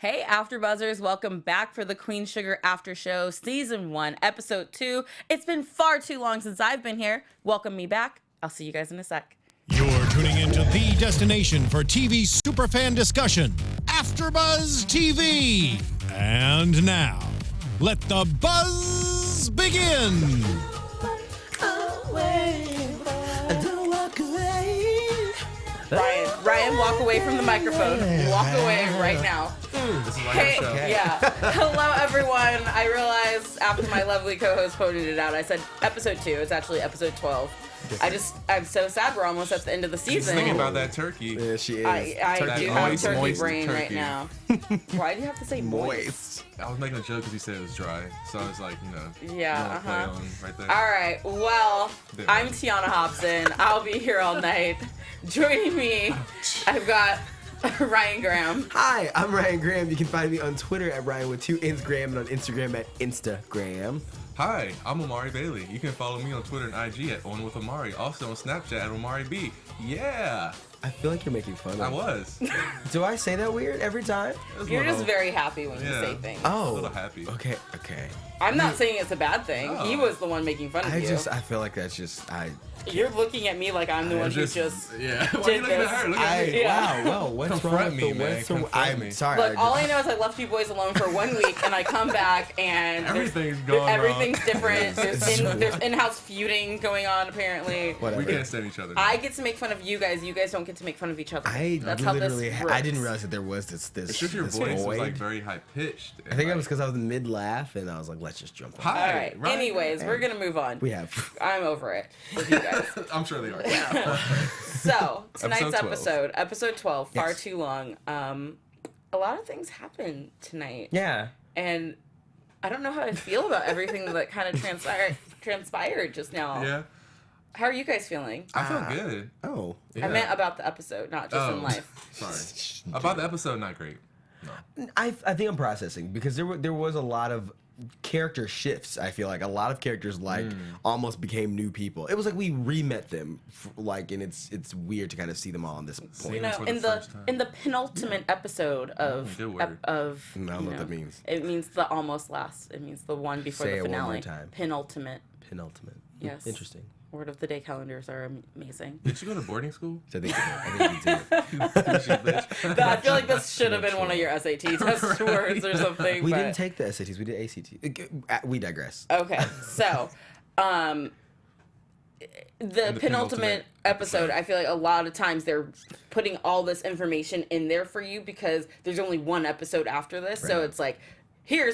Hey, AfterBuzzers, welcome back for the Queen Sugar After Show, Season 1, Episode 2. It's been far too long since I've been here. Welcome me back. I'll see you guys in a sec. You're tuning into the destination for TV superfan discussion, AfterBuzz TV. And now, let the buzz begin. Ryan, walk away from the microphone. Walk away right now. This is like our show. Yeah. Hello, everyone. I realized after my lovely co-host pointed it out, I said Episode 2. It's actually Episode 12. I'm so sad we're almost at the end of the season. She's thinking about that turkey. Yeah, she is. I do have turkey moist brain turkey. right now. Why do you have to say moist? I was making a joke because you said it was dry, so I was like, Yeah, play on right there. All right, well, I'm Tiona Hobson. I'll be here all night. Joining me, I've got Ryan Graham. Hi, I'm Ryan Graham. You can find me on Twitter at Ryan with 2 Ns Graham and on Instagram at Instagram. Hi, I'm Omari Bailey. You can follow me on Twitter and IG at OnWithOmari. Also on Snapchat at OmariB. Yeah! I feel like you're making fun of me. I was. Do I say that weird every time? You're just very happy when you say things. Oh. A little happy. Okay. I'm not saying it's a bad thing. Oh. He was the one making fun of you. I feel like that's just, You're looking at me like I'm the one who just Yeah. Why are did you looking this. at her? Look at me. Yeah. Wow, what's Confront wrong me, with the- man. what's the- Confront me. I'm sorry. Look, all I know is I left you boys alone for 1 week, and I come back and Everything's going wrong. everything's different. There's in-house feuding going on apparently. Whatever. We can't stand each other. I get to make fun of you guys. You guys don't get to make fun of each other. That's how this literally, works. I didn't realize that there was this It's just your this voice was void. like very high pitched. I think it was because I was mid-laugh and I was like, let's just jump on. Hi. All right. Ryan. Anyways, we're gonna move on. We have. I'm over it with you guys. I'm sure they are. So tonight's Episode 12. episode 12, far Yes. too long. A lot of things happened tonight, Yeah. and I don't know how I feel about everything that kind of transpired just now. Yeah. How are you guys feeling? I feel good. Oh. Yeah. I meant about the episode, not just in life. Sorry. About the episode, not great. I think I'm processing because there was a lot of character shifts. I feel like a lot of characters almost became new people. It was like we re-met them, and it's weird to kind of see them all on this point. You know, for the in first time. the penultimate episode of good word. I don't know what that means. It means the almost last. It means the one before Say the it one finale. more time. Penultimate. Penultimate. Yes. Interesting. Word of the day calendars are amazing. Did you go to boarding school? So I think you did. I feel like this should have been one of your SAT test words or something. We but... didn't take the SATs. We did ACT. We digress. Okay, so the penultimate episode, I feel like a lot of times they're putting all this information in there for you because there's only one episode after this. So Right. it's like, here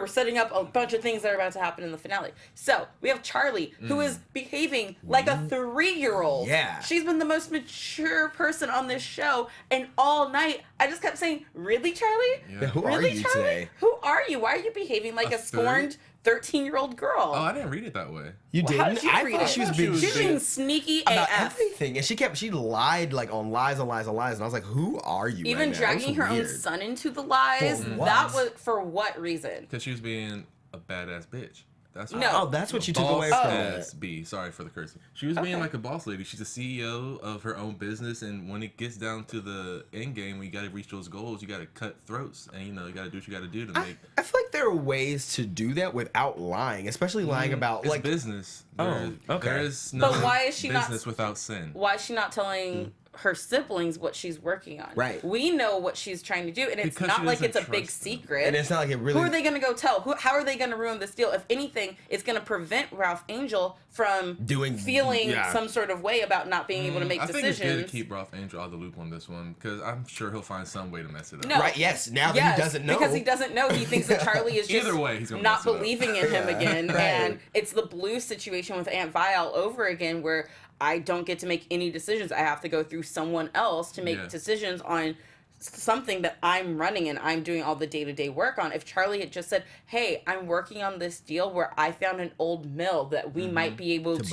we're setting up a bunch of things that are about to happen in the finale. So we have Charlie, who is behaving like a 3-year-old. Yeah. She's been the most mature person on this show, and all night I just kept saying, really, Charlie? Yeah. Who are Really, you Charlie? today? Who are you? Why are you behaving like a scorned 13-year-old girl? Oh, I didn't read it that way. You Well, how didn't? did you I read thought it? she was She being was She's being- being sneaky about AF. everything, and she lied on lies, and I was like, who are you? Even right now? That was dragging her own weird. son into the lies. For what? That was for what reason? Because she was being a badass bitch. That's No. Oh, that's what you took away from Boss it. B. Sorry for the cursing. She was being Okay. like a boss lady. She's a CEO of her own business, and when it gets down to the end game, when you got to reach those goals, you got to cut throats, and you got to do what you got to do to make. I feel like there are ways to do that without lying, especially lying about It's business. Oh, okay. There is no But why is she not- business without sin. Why is she not telling her siblings what she's working on? Right. We know what she's trying to do, and it's Because not she like it's doesn't a big trust them. secret. and it's not like it really. Who are they going to go tell? How are they going to ruin this deal? If anything, it's going to prevent Ralph Angel from feeling some sort of way about not being able to make I think it's good decisions. to keep Ralph Angel out of the loop on this one, because I'm sure he'll find some way to mess it up. No. Right? Yes. Now that he doesn't know, because he doesn't know. He thinks that Charlie is just Either way, he's gonna not mess it up. believing in him again, Right. and it's the Blue situation with Aunt Vi all over again, where I don't get to make any decisions. I have to go through someone else to make decisions on something that I'm running and I'm doing all the day-to-day work on. If Charlie had just said, hey, I'm working on this deal where I found an old mill that we might be able to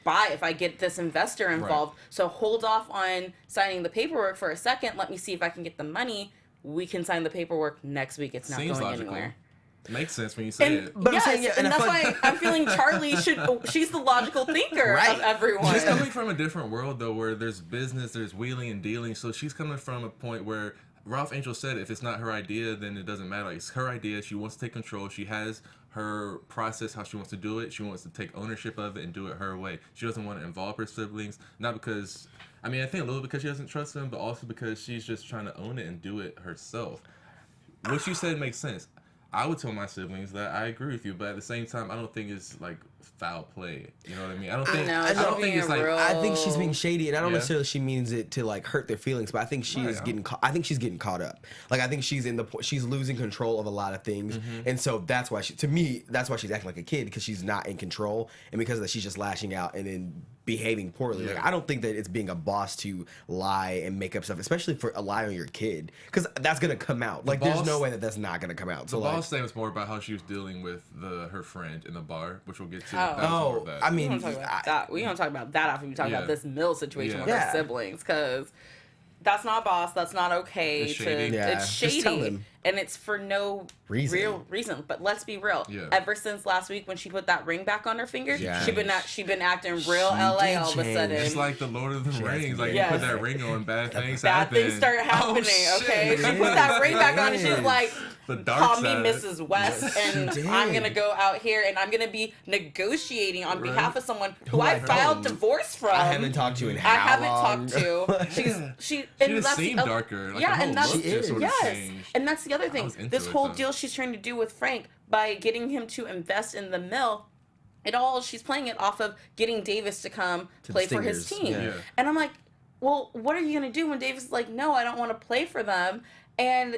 buy if I get this investor involved. Right. So hold off on signing the paperwork for a second. Let me see if I can get the money. We can sign the paperwork next week. It's not Seems going logical. anywhere. Makes sense when you say it. But yes, I'm saying, and that's why I'm feeling Charlie she's the logical thinker of everyone. She's coming from a different world, though, where there's business, there's wheeling and dealing. So she's coming from a point where Ralph Angel said, if it's not her idea, then it doesn't matter. Like, it's her idea. She wants to take control. She has her process, how she wants to do it. She wants to take ownership of it and do it her way. She doesn't want to involve her siblings, not because, I mean, I think a little because she doesn't trust them, but also because she's just trying to own it and do it herself. What you said makes sense. I would tell my siblings that I agree with you, but at the same time, I don't think it's like foul play. You know what I mean? I don't think it's like. I think she's being shady, and I don't Yeah. necessarily she means it to like hurt their feelings, but I think she is getting. I think she's getting caught up. Like I think she's she's losing control of a lot of things, and so that's why to me that's why she's acting like a kid because she's not in control, and because of that she's just lashing out and then behaving poorly. Yeah. Like I don't think that it's being a boss to lie and make up stuff, especially for a lie on your kid, because that's gonna come out. Like there's no way that that's not gonna come out. So The like, boss thing was more about how she was dealing with her friend in the bar, which we'll get to. That was more oh, of that. I We mean, don't talk about that. We don't talk about that after we talk about this Mill situation with Yeah. her siblings, because that's not boss. That's not okay. It's shady. Yeah. It's Just tell shady, them. and it's for no real reason. But let's be real. Yeah. Ever since last week when she put that ring back on her finger, Yeah. she been acting real She LA did all of a change. sudden. It's like the Lord of the Rings. Like, Yes. you put that ring on, bad things Bad happen. things start happening. Oh, Okay, shit. she put that ring back on, and she's like, The dark "Call side. me Mrs. West, and did. I'm gonna go out here and I'm gonna be negotiating on behalf of someone who I I filed don't- divorce from. I haven't talked to in I how haven't long? talked to. She She and just that's seemed the, darker. Like, yeah, her whole and that's look just sort of yes, changed. and that's the other I thing. was into This it, whole though. deal she's trying to do with Frank by getting him to invest in the mill. She's playing it off of getting Davis to come To the play for his Stingers, team. yeah. Yeah. And I'm like, well, what are you gonna do when Davis is like, no, I don't want to play for them, and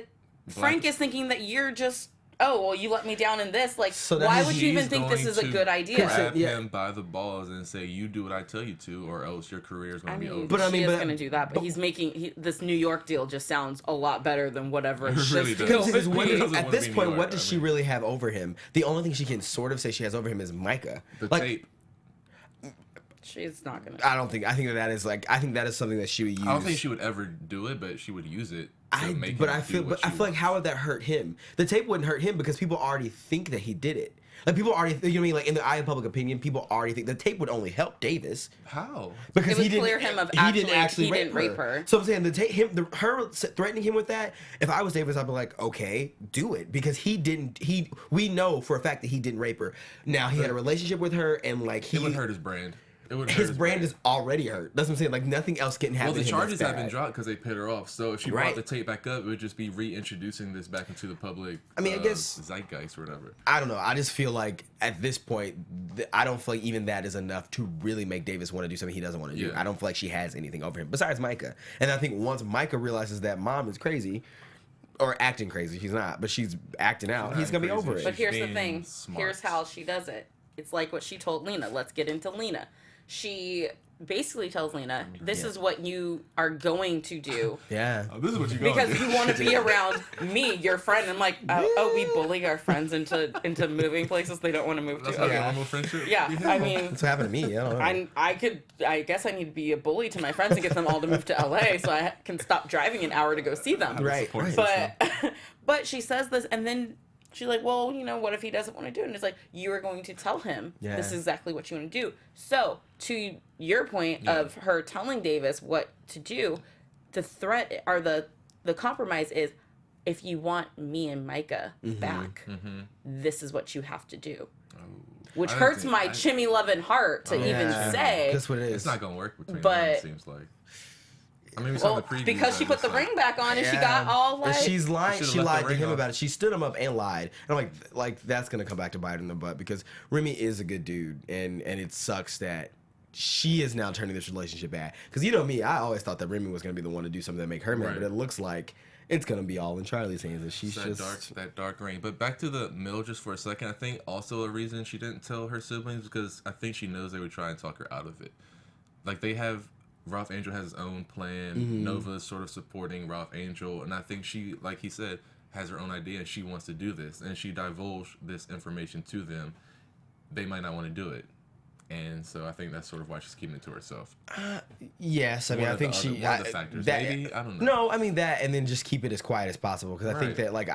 Frank is thinking that you're just, oh, well, you let me down in this. Like, So that why means would you even She's think this going is a to good idea? Grab Yeah. him by the balls and say, "You do what I tell you to, or else your career is going I to be mean, over." But I mean, she but- is going to do that, but he's making this New York deal just sounds a lot better than whatever It this really deal does. was. Because what He did- doesn't at wanna this be point, New what York, does I she mean. really have over him? The only thing she can sort of say she has over him is Micah. the Like, tape. She's not going to. I don't think. I think that is like. I think that is something that she would use. I don't think she would ever do it, but she would use it to make but him I do feel. what But I she feel like wants. how would that hurt him? The tape wouldn't hurt him because people already think that he did it. Like people already, you know what I mean? Like in the eye of public opinion, people already think the tape would only help Davis How? because It would he didn't. clear him of he didn't actually- actually he didn't rape her. So I'm saying the tape, her threatening him with that. If I was Davis, I'd be like, okay, do it because he didn't. We know for a fact that he didn't rape her. Now he had a relationship with her, and like It would hurt his brand. It would hurt his brand is already hurt. That's what I'm saying. Like nothing else can happen. Well, the to him that's charges have been bad. dropped because they paid her off. So if she Right. brought the tape back up, it would just be reintroducing this back into the public. I mean, I guess- zeitgeist or whatever. I don't know. I just feel like at this point, I don't feel like even that is enough to really make Davis want to do something he doesn't want to do. Yeah. I don't feel like she has anything over him besides Micah. And I think once Micah realizes that mom is crazy, or acting crazy, she's not, but she's acting out, he's gonna be crazy. over it. But here's the being thing. smart. Here's how she does it. It's like what she told Lena. Let's get into Lena. She basically tells Lena, this is what you are going to do. Yeah. Oh, this is what you Because you want to be around me, your friend. I'm like, oh, we bully our friends into moving places they don't want to move That's to. like Okay. a normal friendship. Yeah, I mean, That's what happened to me. I don't know. I guess I need to be a bully to my friends and get them all to move to LA so I can stop driving an hour to go see them. Right, Support right. system. But she says this, and then she's like, well, you know, what if he doesn't want to do it? And it's like, you are going to tell him Yeah. this is exactly what you want to do. So, to your point of her telling Davis what to do, the threat or the compromise is, if you want me and Micah back, this is what you have to do. Which I hurts think- my chimmy loving heart to even Yeah. say. That's what it is. It's not gonna work between But- them. It seems like. I mean, we saw Well, the previews because she that put it's the like- ring back on and she got all like. And she's lying. Should've She left the lied to ring him off. about it. She stood him up and lied. And I'm like that's gonna come back to bite her in the butt because Remy is a good dude, and it sucks that she is now turning this relationship bad. Because you know me, I always thought that Remy was gonna be the one to do something that make her mad, Right. but it looks like it's gonna be all in Charlie's hands, and she's That just dark ring. But back to the mill just for a second. I think also a reason she didn't tell her siblings because I think she knows they would try and talk her out of it. Like they have, Ralph Angel has his own plan. Nova's sort of supporting Ralph Angel, and I think she, like he said, has her own idea and she wants to do this. And she divulged this information to them. They might not want to do it. And so I think that's sort of why she's keeping it to herself. yes. I mean, One I of think the other factors. Maybe? I don't know. No, I mean that, and then just keep it as quiet as possible because I think Right. that like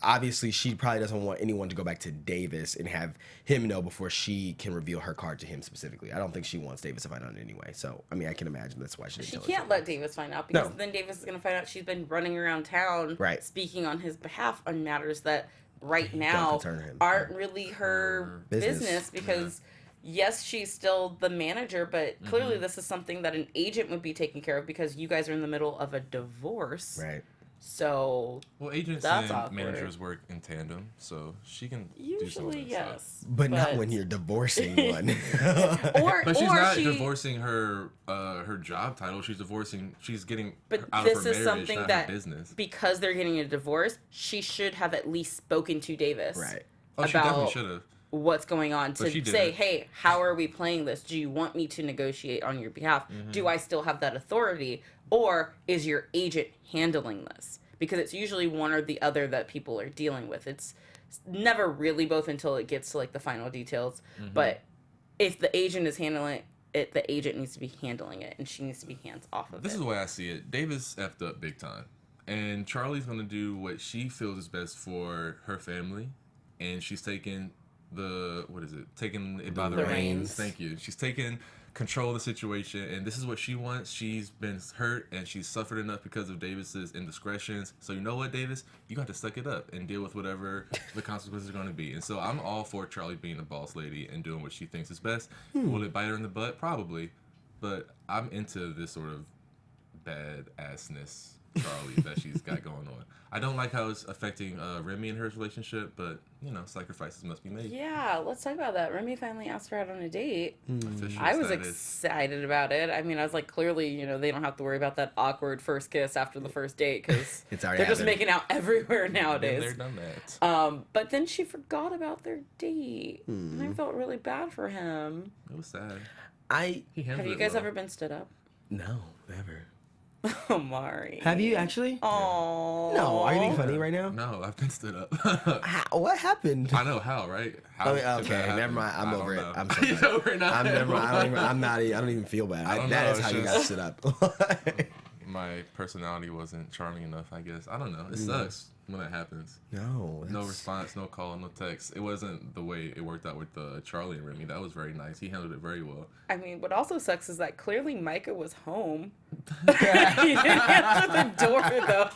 obviously she probably doesn't want anyone to go back to Davis and have him know before she can reveal her card to him specifically. I don't think she wants Davis to find out anyway. So, I mean, I can imagine that's why she didn't She tell us can't let Davis find out because No. then Davis is going to find out she's been running around town Right. speaking on his behalf on matters that right now concern him. aren't really her business because yes, she's still the manager, but clearly this is something that an agent would be taking care of because you guys are in the middle of a divorce. Right. So Well, agents that's and awkward. managers work in tandem, so she can do something Usually, on the side. But yes. not when you're divorcing one. But she's or not she, divorcing her her job title. She's getting But out this of her is marriage, something not that her business. because they're getting a divorce, she should have at least spoken to Davis. Right. Oh, she definitely about should have. what's going on But she to say, didn't. hey, how are we playing this? Do you want me to negotiate on your behalf? Do I still have that authority? Or is your agent handling this? Because it's usually one or the other that people are dealing with. It's never really both until it gets to like the final details. But if the agent is handling it, the agent needs to be handling it, and she needs to be hands off of This it. is the way I see it. Davis effed up big time. And Charlie's going to do what she feels is best for her family. And she's taking taking it by the The reins. reins. Thank you. She's taking control of the situation, and this is what she wants. She's been hurt, and she's suffered enough because of Davis's indiscretions. So you know what, Davis? You got to suck it up and deal with whatever the consequences are going to be. And so I'm all for Charlie being a boss lady and doing what she thinks is best. Will it bite her in the butt? Probably. But I'm into this sort of bad-assness Charlie that she's got going on. I don't like how it's affecting Remy and her relationship, but, you know, sacrifices must be made. Yeah, let's talk about that. Remy finally asked her out on a date. Official I was status. excited about it. I mean, I was like, clearly, you know, they don't have to worry about that awkward first kiss after the first date because It's already they're just happened. making out everywhere Been there, nowadays. done that. But then she forgot about their date, and I felt really bad for him. It was sad. I He handled Have you it guys well. ever been stood up? no, never. Oh, Mari. Have you actually? Oh No, are you being funny right now? No, I've been stood up. What happened? I know how, right? How Oh, could okay, that never happen? mind. I'm I over don't it. know. I'm so You're sorry. over it now? I'm never. I don't even feel bad. I don't That know, is it's how you got just- stood up. My personality wasn't charming enough, I guess. I don't know. It sucks when that happens. No. No that's- response, no call, no text. It wasn't the way it worked out with Charlie and Remy. That was very nice. He handled it very well. I mean, what also sucks is that clearly Micah was home. He didn't answer the door, though.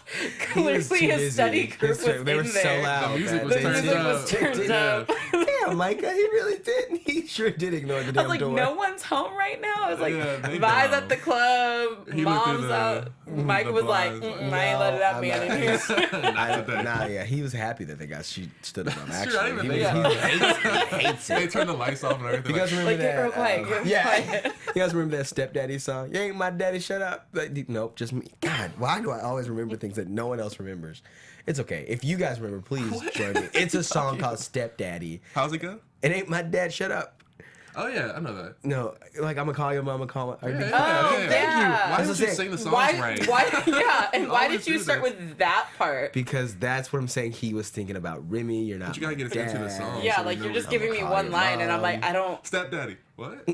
Clearly was too his busy. study group was They were in so there. loud. The music man. was They turned did- Music up. was turned Yeah. up. Damn, Micah, he really didn't. He sure did ignore the I damn was like, door. no one's home right now. I was like, Yeah, they Vi's know. at the club, He looked mom's through the- out. Micah the was like, blinds, I ain't letting that I'm man not- in here. Nah, yeah, he was happy that they got she stood up on him. Sure, I Actually, didn't he, even was, think he, about hates, he hates They it. turned the lights off and everything. You guys remember Like, get that? real quiet, get real yeah. quiet. You guys remember that Stepdaddy song? You ain't my daddy, shut up. Like, nope, just me. God, why do I always remember things that no one else remembers? It's okay. If you guys remember, please join me. It's a song called Stepdaddy. How's it go? It ain't my dad, shut up. Oh, yeah, I know that. No, like I'm gonna call your mama, call my. Yeah, Oh, yeah. yeah. Thank you. Why That's did what you I'm sing the saying. songs right? Yeah, and why always did you do start this. with that part? Because that's what I'm saying. He was thinking about Remy. You're not. But you gotta get us into the song. Yeah, so we like know you're just what- giving me one line, and I'm like, I don't. Stepdaddy. What?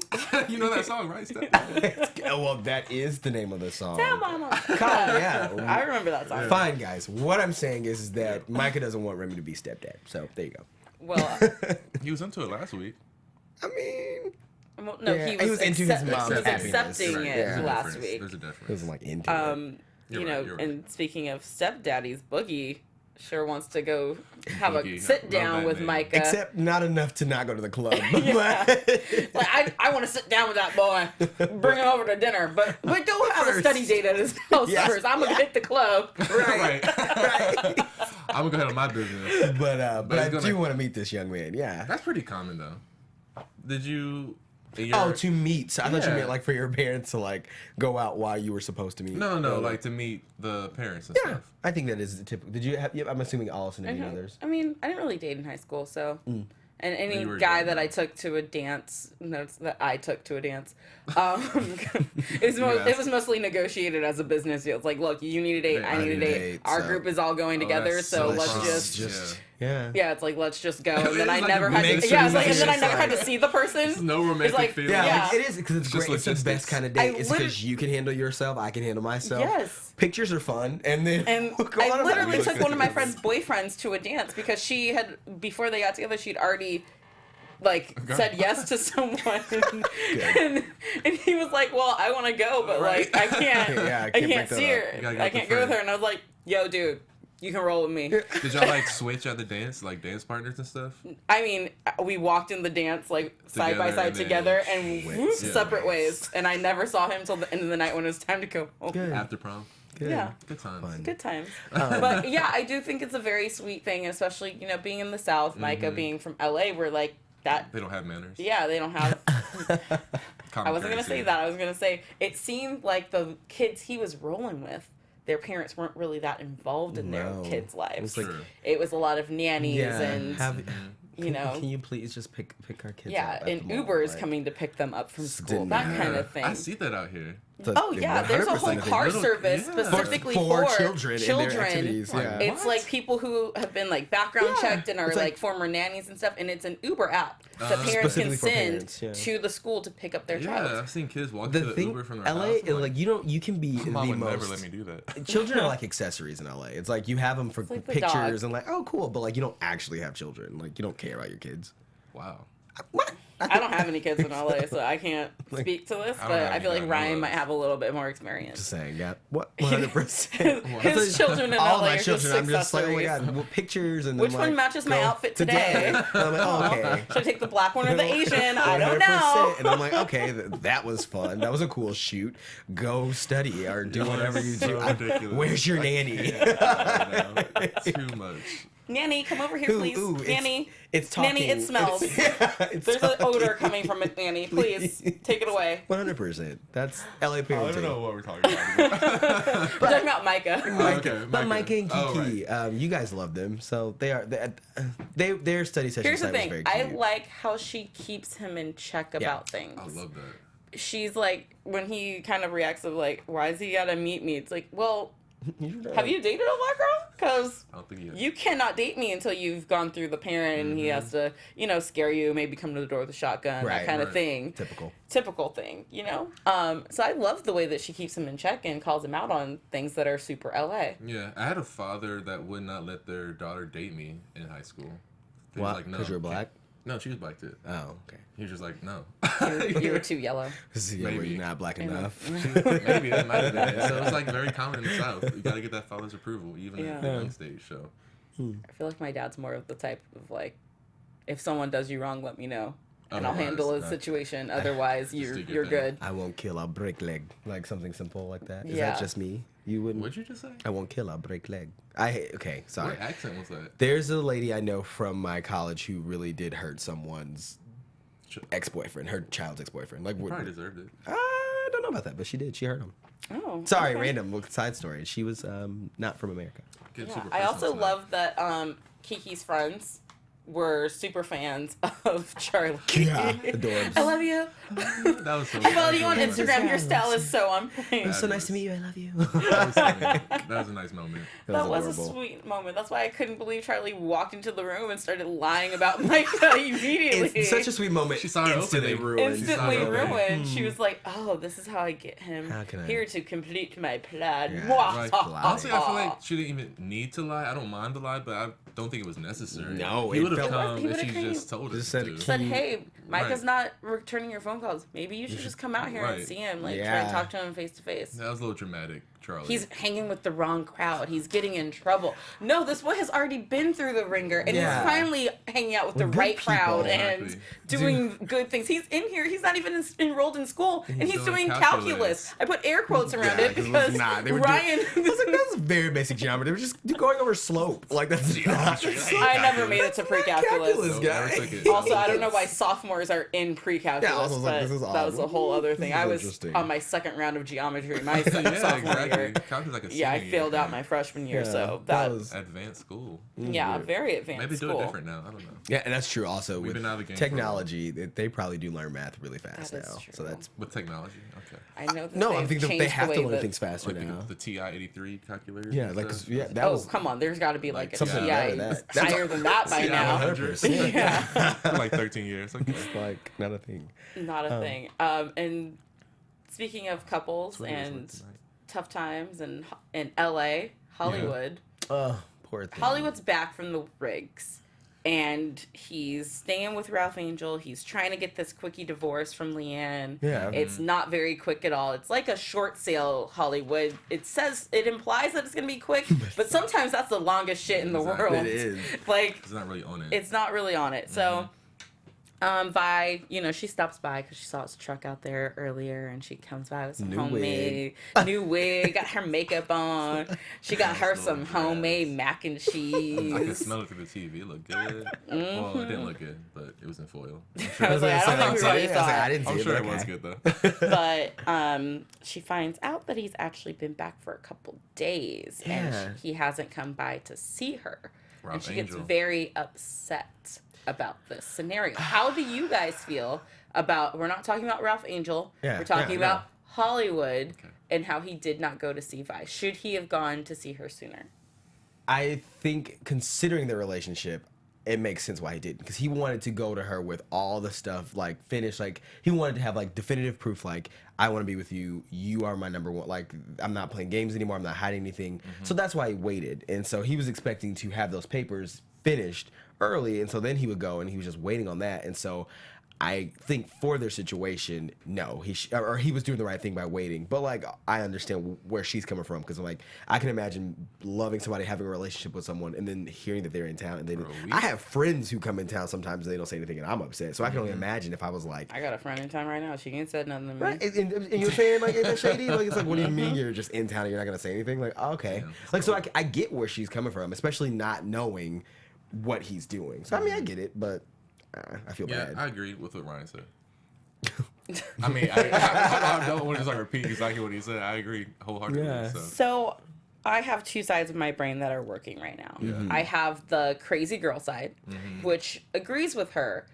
You know that song, right? Stepdaddy. Well, that is the name of the song. Tell mama. Yeah. I remember that song. Fine, guys. What I'm saying is that Micah doesn't want Remy to be stepdad. So there you go. Well, He was into it last week. I mean, well, no, Yeah, he was, into his he mom's was happiness. accepting Right. it There's a last difference. week. There's a it difference. wasn't like into it. You're You right, know, you're right. and speaking of stepdaddies, Boogie sure wants to go have a Boogie. sit Love down that with name. Micah. Except not enough to not go to the club. Yeah. Like, I want to sit down with that boy, bring him over to dinner, but we do have a First. study date at his house Yeah. first. I'm gonna hit the club. Right. I'm gonna go ahead on my business. but I it's gonna- do want to meet this young man. Yeah. That's pretty common though. Did you? Oh, to meet. So I thought you Yeah. meant like for your parents to like go out while you were supposed to meet. No, like to meet the parents and Yeah, stuff. I think that is the typical. Did you have? Yeah, I'm assuming Allison and the others. I mean, I didn't really date in high school, so. And any You were guy dating that I them. took to a dance, that I took to a dance, it was mostly negotiated as a business deal. It's like, look, you need a date, I need a date. Our so- group is all going together, that's so so let's fun. just, Just- Yeah. Yeah, it's like let's just go, and then I It's like never a had mix to. Yeah, of it's like, and then I just never had to like- see the person. There's no romantic It's like, feeling. Yeah, Yeah. like, it is because it's Just great. It's the logistics. best kind of date. I It's because you can handle yourself, I can handle myself. Yes. Pictures are fun, and then And we'll go on I about literally it. took one of my friend's boyfriends to a dance because she had, before they got together, she'd already like said yes to someone, and he was like, "Well, I want to go, but like I can't, Yeah, I I can't can't break see that her, up. You gotta go I with can't the go with her." friend. And I was like, "Yo, dude, you can roll with me." Did y'all like switch at the dance, like dance partners and stuff? I mean, we walked in the dance like side by Together, side and then together, and whoop, Yeah. separate ways. And I never saw him till the end of the night when it was time to go home. Good. After prom? Good. Yeah. Good times. Fun. Good times. But yeah, I do think it's a very sweet thing, especially, you know, being in the South, Micah being from LA, where like that. They don't have manners. Yeah, they don't have. Common I wasn't going to courtesy. say that. I was going to say it seemed like the kids he was rolling with, their parents weren't really that involved in their No. kids' lives. It's like- Sure. It was a lot of nannies and, you know. Can you please just pick our kids yeah, up? at and the mall, Uber is like- coming to pick them up from Just school. didn't That matter. kind of thing. I see that out here. Oh yeah, there's a whole 100% car Little- service yeah. specifically For for children in their activities, yeah. It's like people who have been like background Yeah. checked and are It's like, like- former nannies and stuff, and it's an Uber app that parents can Specifically for send parents, yeah. to the school to pick up their Yeah, child. I've seen kids walk The to the thing, Uber from their LA, house. is like you can be the Mom would most. never let me do that. Children are like accessories in LA. It's like you have them for like the pictures dog. and like, oh cool, but like you don't actually have children. Like you don't care about your kids. Wow. What? I don't have any kids in LA, so I can't speak to this, I don't but have I feel any like that I know Ryan of. might have a little bit more experience. Just saying, yeah. What? 100%. His children in All LA my are children, I'm just like, oh my accessories. god, well, pictures and Which then, one like, matches my go outfit today? And I'm like, oh, okay. Should I take the black one or the Asian? I don't 100%. know. And I'm like, okay, that was fun. That was a cool shoot. Go study or do whatever you So do. ridiculous. Where's your nanny? Too much. Nanny, come over here, please. Ooh, Nanny, it's talking. Nanny, it smells. It's There's an talking. odor coming from it, Nanny. Please take it away. 100%. That's LA parenting. I don't know what we're talking about. We're talking about Micah. Okay, But Micah. Micah and Oh, Kiki, you guys love them, so their study session Here's the site was thing. very I cute. like how she keeps him in check about things. I love that. She's like, when he kind of reacts of like, why is he gotta meet me? It's like, well, have you dated a black girl? Because I don't think he has. you cannot date me until you've gone through the parent and he has to, you know, scare you, maybe come to the door with a shotgun, Right, that kind of right. thing. Typical thing, you know? So I love the way that she keeps him in check and calls him out on things that are super LA. Yeah, I had a father that would not let their daughter date me in high school. He was What? like, no, Because you're can't- black? No, she was black too. Oh, okay. He was just like, no. You were too yellow. Yeah, Maybe. you're not black enough. Maybe that might have been it. So it's like very common in the South. You got to get that father's approval, even at the Yeah. young stage. So I feel like my dad's more of the type of like, if someone does you wrong, let me know. And I'll Otherwise, handle a no. situation. Otherwise, do you're your thing. good. I won't kill, I'll break leg. Like something simple like that. Is Yeah. that just me? You wouldn't? what'd you just say? I won't kill, I'll break leg. Okay, sorry. What accent was that? There's a lady I know from my college who really did hurt someone's ex-boyfriend, her child's ex-boyfriend. Like, Probably deserved it. I don't know about that, but she did. She hurt him. Oh. Sorry, okay. random side story. She was not from America. Getting Yeah. super I also personal tonight. love that Kiki's friends were super fans of Charlie. Yeah, adorbs. I love you. That was so I follow you on funny. Instagram. Your style is so on point. It's so nice to meet you. I love you. That was funny. That was a nice moment. That was a adorable. sweet moment. That's why I couldn't believe Charlie walked into the room and started lying about Micah immediately. It's such a sweet moment. She saw it instantly opening. ruined. Instantly She saw it ruined. She was like, "Oh, this is how I get him How can I- here to complete my plan." Yeah, Mwah, Right. ha, ha, Honestly, I feel ha. like she didn't even need to lie. I don't mind the lie, but I don't think it was necessary. No, he it would have felt- come He if would've she came. just told us Just said, to. Said, "Hey, Micah's Right. not returning your phone calls. Maybe you should just come out here and Right. see him, like try Yeah. and talk to him face to face." That was a little dramatic, Charlie. He's hanging with the wrong crowd. He's getting in trouble. No, this boy has already been through the ringer, and Yeah. he's finally hanging out with the With good right crowd people. and Exactly. doing good things. He's in here. He's not even enrolled in school, and he's doing doing calculus. calculus. I put air quotes around Yeah, it 'cause it because was not. They were Ryan. I was like, that's very basic geometry. They were just going over slope. Like that's geometry. I never made it to pre-calculus. calculus, So, guy. never took it. Also, I don't know why sophomores are in pre-calculus, Yeah, I was like, but this is that was a odd. whole other This thing. is I was interesting. on my second round of geometry my Yeah, sophomore exactly. year. Calculus like a Yeah, I senior failed year out thing. my freshman year, Yeah, so that was Advanced school. yeah, very advanced Maybe do school. it different now. I don't know. Yeah, and that's true. Also, We've with been out of the game for a technology, they probably do learn math really fast That is now. true. So that's With technology, okay. I know that no. I they've think that they changed have the to way learn that- things faster Like now. the TI-83 calculators. Yeah, and like stuff. yeah, that Oh, was come on. There's got to be like a some TI better than that. That's higher than that by TI now. 100. Yeah. Like 13 years. Okay. like not a thing. Not a thing. And speaking of couples Twitter is and like tonight. tough times and in LA, Hollywood, Oh, poor thing. Hollywood's back from the rigs. And he's staying with Ralph Angel. He's trying to get this quickie divorce from Leanne. Yeah. It's not very quick at all. It's like a short sale Hollywood. It implies that it's going to be quick, but sometimes that's the longest shit in the Exactly. world. It is. Like, It's not really on it. it's not really on it. So, Vi, she stops by because she saw his truck out there earlier, and she comes by with some New homemade new wig, got her makeup on. She got her some homemade mac and I could cheese. smell it through the TV. It looked good. Well, it didn't look good, but it was in foil. I was like, I don't think we really saw I it. didn't see I'm it. sure but it was okay. good though. But she finds out that he's actually been back for a couple days, Yeah. and he hasn't come by to see her. And Ralph she gets Angel. very upset about this scenario. How do you guys feel about, we're not talking about Ralph Angel, Yeah, we're talking yeah, about Hollywood and how he did not go to see Vi. Should he have gone to see her sooner? I think considering the relationship, it makes sense why he didn't, because he wanted to go to her with all the stuff like finished. Like he wanted to have like definitive proof, like I want to be with you. You are my number one. Like I'm not playing games anymore. I'm not hiding anything. So that's why he waited, and so he was expecting to have those papers finished early, and so then he would go, and he was just waiting on that. And so I think for their situation, no, or he was doing the right thing by waiting. But like, I understand where she's coming from, because like I can imagine loving somebody, having a relationship with someone, and then hearing that they're in town. And then I have friends who come in town sometimes and they don't say anything, and I'm upset. So I can only imagine if I was like, I got a friend in town right now. She ain't said nothing to me. right, and you're saying like, is that shady? Like it's like, what do you mean you're just in town and you're not gonna say anything? Like, oh, okay, like so I get where she's coming from, especially not knowing what he's doing. So I mean, I get it, but. I feel Yeah, bad. I agree with what Ryan said. I mean, I don't want to just like repeat exactly what he said. I agree wholeheartedly. Yeah. So I have two sides of my brain that are working right now. I have the crazy girl side, which agrees with her.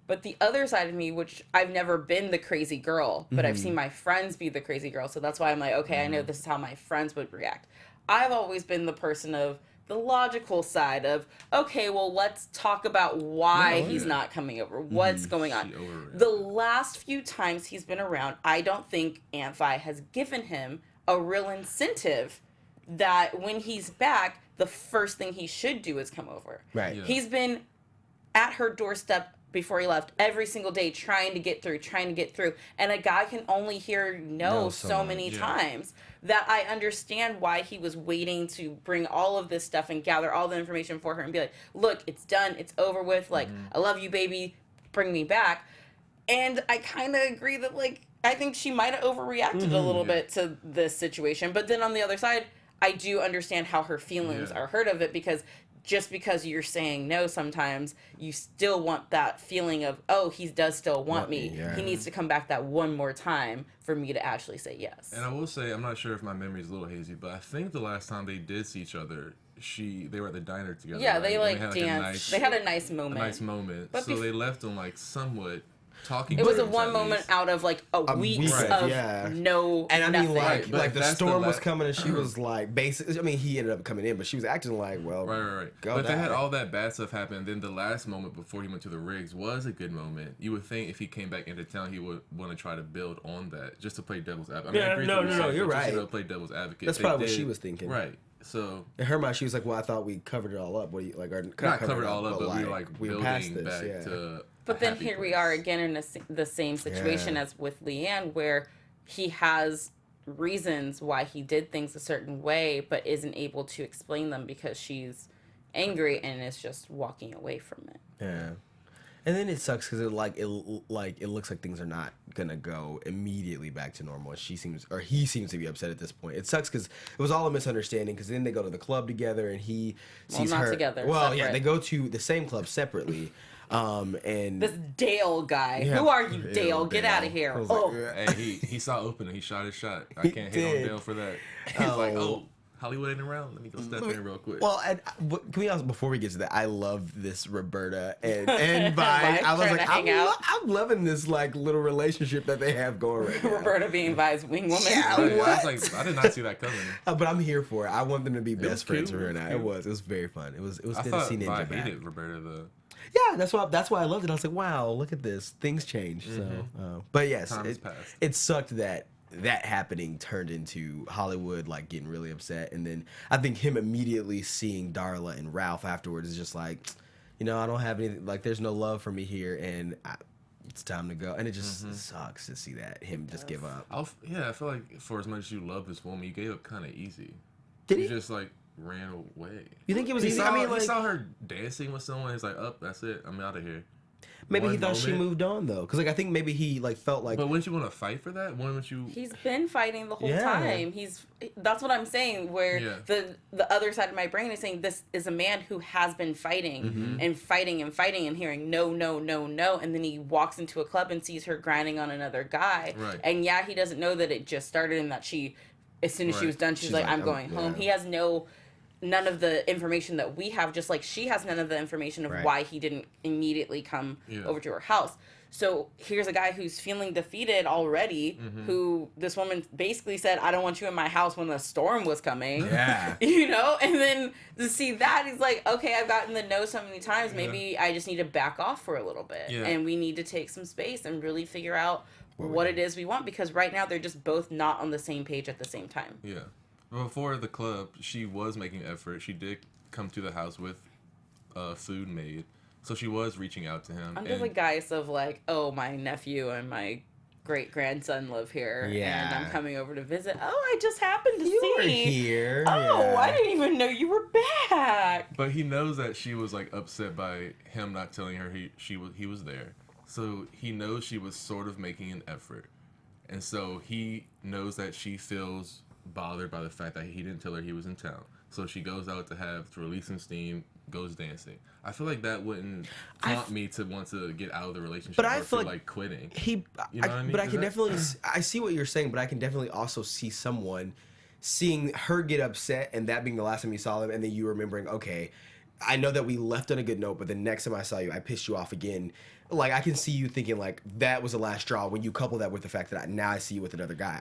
But the other side of me, which I've never been the crazy girl, but I've seen my friends be the crazy girl. So that's why I'm like, okay, I know this is how my friends would react. I've always been the person of the logical side of, okay, well, let's talk about why he's not coming over. What's going on? The last few times he's been around, I don't think Aunt Vi has given him a real incentive that when he's back, the first thing he should do is come over. Right. Yeah. He's been at her doorstep before he left every single day trying to get through. And a guy can only hear no so many times that I understand why he was waiting to bring all of this stuff and gather all the information for her and be like, look, it's done. It's over with. Like, I love you, baby. Bring me back. And I kind of agree that, like, I think she might have overreacted a little bit to this situation. But then on the other side, I do understand how her feelings are hurt of it, because just because you're saying no sometimes, you still want that feeling of, oh, he does still want me. Yeah. He needs to come back that one more time for me to actually say yes. And I will say, I'm not sure if my memory is a little hazy, but I think the last time they did see each other, they were at the diner together. Yeah, right? they And like had, danced. They had a nice a moment. nice moment. But So they left them like somewhat talking. It was to a each one at moment least. out of like a week week, of yeah. no And I mean, nothing. like, But like the that's the storm was la- coming, and she was like, basically, I mean, he ended up coming in, but she was acting like, well, Right. go But they die. had all that bad stuff happen. Then the last moment before he went to the rigs was a good moment. You would think if he came back into town, he would want to try to build on that, just to play devil's advocate. I mean, I Yeah, agree no, with what no, said, you're but just, right. play devil's advocate. That's They probably what did- she was thinking. Right. So In her mind, she was like, well, I thought we covered it all up. What do you like? Or, not covered all up, but we were like we're past building this, back yeah. to. But a then happy here we place. are again in the same situation Yeah. as with Leanne, where he has reasons why he did things a certain way, but isn't able to explain them because she's angry and is just walking away from it. Yeah. And then it sucks because it looks like things are not gonna go immediately back to normal. He seems to be upset at this point. It sucks because it was all a misunderstanding. Because then they go to the club together and he sees not her together, Well, yeah, separate. they go to the same club separately. And This Dale guy. Yeah. Who are you, Ew, Dale? Get out of Dale. here. I was Oh. like, Hey, he saw opening. He shot his shot. I can't hate on did. Dale for that. He's like, oh, Hollywood ain't around. Let me go step in real quick. Well, can we also, before we get to that, I love this Roberta and Vi. I was trying like, to hang out. I'm loving this like little relationship that they have going right now. Roberta being Vi's wing woman. Yeah. I What? was like, I did not see that coming. But I'm here for it. I want them to be was best friends cute. for her and I. It was very fun. It was I good to thought see Vi Ninja back. hated Roberta though. Yeah, that's why I loved it. I was like, wow, look at this. Things change. So, but yes, Time has passed. it sucked that happening turned into Hollywood like getting really upset, and then I think him immediately seeing Darla and Ralph afterwards is just like, I don't have anything. Like, there's no love for me here, and it's time to go. And it just sucks to see that him just give up. I feel like for as much as you love this woman, you gave up kind of easy. Did you he? just like ran away. You think it was He easy? saw, I mean, like, he saw her dancing with someone. He's like, "Oh, that's it. I'm out of here." maybe he One thought she moment. moved on though, because like I think maybe he like felt like. But wouldn't you want to fight for that? Wouldn't you? He's been fighting the whole Yeah. time. That's what I'm saying, where Yeah. the other side of my brain is saying this is a man who has been fighting and fighting and fighting and hearing no, no, no, no, and then he walks into a club and sees her grinding on another guy. Right. And yeah, he doesn't know that it just started and that she, as soon as she Right. was done, she's like, I'm going home. yeah. He has none of the information that we have, just like she has none of the information of Right. why he didn't immediately come Yeah. over to her house. So here's a guy who's feeling defeated already, who this woman basically said, I don't want you in my house when the storm was coming. Yeah. And then to see that, he's like, okay, I've gotten the no so many times. Maybe I just need to back off for a little bit. Yeah. And we need to take some space and really figure out what it is we want, because right now they're just both not on the same page at the same time. Yeah. Before the club, she was making effort. She did come to the house with food made. So she was reaching out to him. Under the guise of like, oh, my nephew and my great grandson live here, and Yeah. I'm coming over to visit. Oh, I just happened to You see were here. Oh, yeah. I didn't even know you were back. But he knows that she was like upset by him not telling her he was there. So he knows she was sort of making an effort. And so he knows that she feels bothered by the fact that he didn't tell her he was in town. So she goes out to release some steam, goes dancing. I feel like that wouldn't prompt me to want to get out of the relationship But or I feel feel like like quitting. You know what I mean? But I Is can that- definitely, I see what you're saying, but I can definitely also see someone seeing her get upset and that being the last time you saw them, and then you remembering, okay, I know that we left on a good note, but the next time I saw you, I pissed you off again. Like, I can see you thinking like that was the last straw when you couple that with the fact that now I see you with another guy.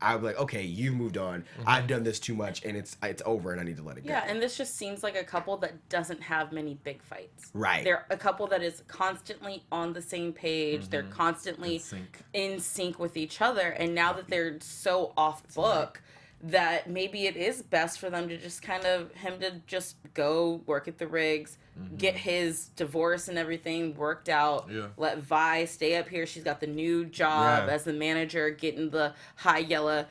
I'll be like, okay, you've moved on. I've done this too much, and it's over, and I need to let it go. Yeah, and this just seems like a couple that doesn't have many big fights. Right. They're a couple that is constantly on the same page. They're constantly in sync with each other. And now that they're so off book, that maybe it is best for them to just him to just go work at the rigs, get his divorce and everything worked out. Yeah. Let Vi stay up here. She's got the new job Yeah. as the manager, getting the high yellow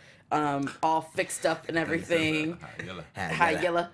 all fixed up and everything. High yellow.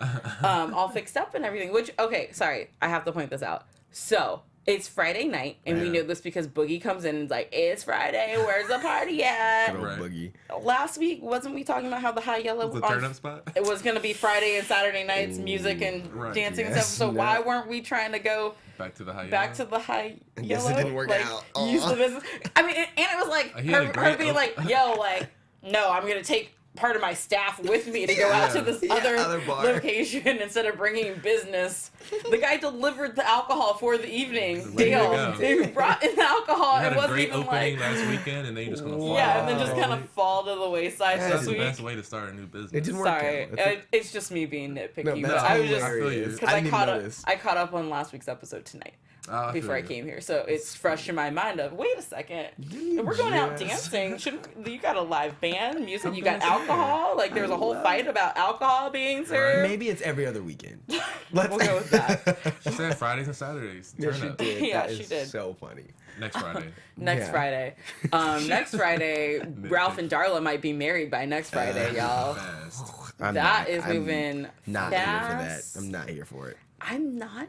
All fixed up and everything. Which, okay, sorry, I have to point this out. So, it's Friday night, and we know this because Boogie comes in and is like, it's Friday, where's the party at? Good old Right. Boogie. Last week, wasn't we talking about how the high yellow The turn up spot? it was going to be Friday and Saturday nights, music and Right. dancing and Yes, stuff. So no. why weren't we trying to go Back to the high back to the high I guess yellow? it didn't work out. Use Aw. the business. I mean, and it was like He had a her great being like, yo, like, no, I'm going to take part of my staff with me to go out to this other bar. location instead of bringing business. The guy delivered the alcohol for the evening. There you Dale, go. he brought in the alcohol. You had It a wasn't great even opening like, last weekend, and then you're just gonna fall. yeah, and then just Wow. kind of fall to the wayside That's this That's the week. best way to start a new business. It didn't work Sorry, out. That's it's just me being nitpicky. No, but that's I was just hilarious. because I didn't even caught up. notice. I caught up on last week's episode tonight Oh, I before I feel you. came here, so it's fresh in my mind. Of wait a second, we're going out Yes. dancing. You got a live band, music. You got alcohol. Like there was a whole fight about alcohol being served. Maybe it's every other weekend. We'll go with that. She said Fridays and Saturdays. Yeah, Turn she up. did. Yeah, That she is did. so funny. Next Friday. Next Yeah. Friday. Next Friday, Ralph and Darla might be married by next Friday, y'all. Fast. I'm That not- is I'm moving Not fast. here for that. I'm not here for it. I'm not